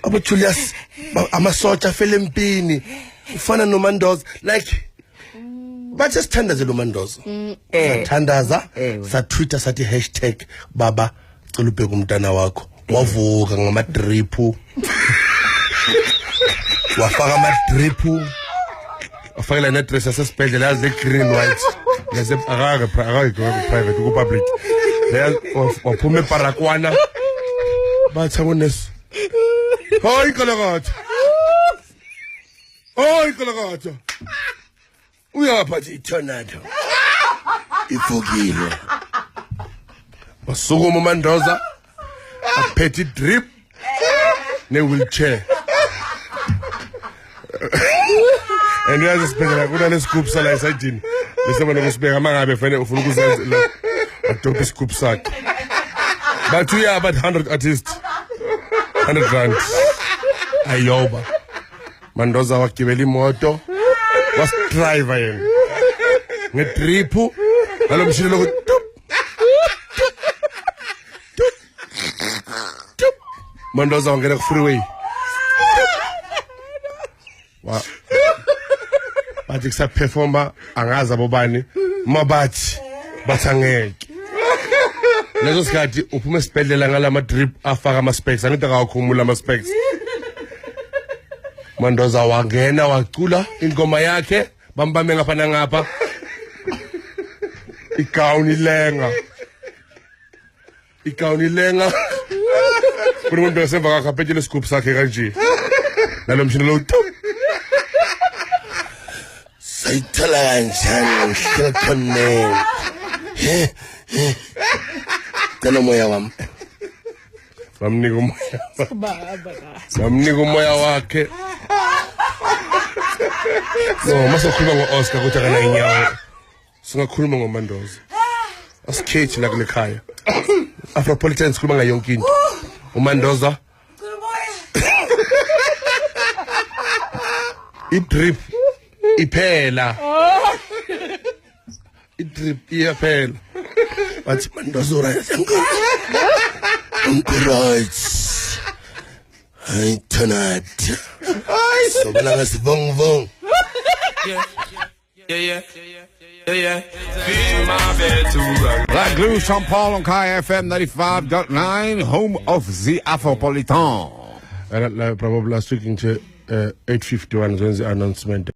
Abo Julius amasotsha fele empini ufana noMandoza like bathi sithandaze lo Mandoza sathandaza satweeta sathi #baba cela ubheke umntana wakho wavuka ngama drip wafaka ama drip wafaka la dress yasesibhedlela yazi green white yaze akaga private ku public waphuma eParakwana bathi ngones hoy kolokotha uyaphathi itornado ifukile wasukuma uMandoza aphethe drip ne wheelchair and yazi sibhekela kunale scoop sala esayidini lesibona kusibeka mangabe fanele ufuna ukuzenza la adophe scoop sakhe but we are about 100 artists 100 rand ayoba Mandoza wagibela imoto was-driver yena ngedrip nalomshini lokho Mandoza wangena ku freeway bathi kusaperforma angazi abobani mabathi bathangeke lezo sikhathi uphuma esibhedlela ngalama drip afaka ama specs angithi akakhumula ama specs Mandoza wangena wacula ingoma yakhe bambame ngapha nangapha igawuni lenga kumuntu osemva kakaphethe le scoop sakhe kanje nalomshini lo sayithala kanjani ngihlala khona kana moya wami samnika umoya wakhe no masokhuluma ngo-Oscar kuthi akana inyawo singakhuluma ngoMandoza asikhethi la kule khaya Afropolitan sikhuluma ngayo yonke into uMandoza idrip iphela idrip iyaphela bathi Mandoza right right hayi tonight sobala ngasivong yeah. La Glue, Sean Paul on KFM 95.9, home of the Afropolitan. Probably last week into 8:51 when the announcement.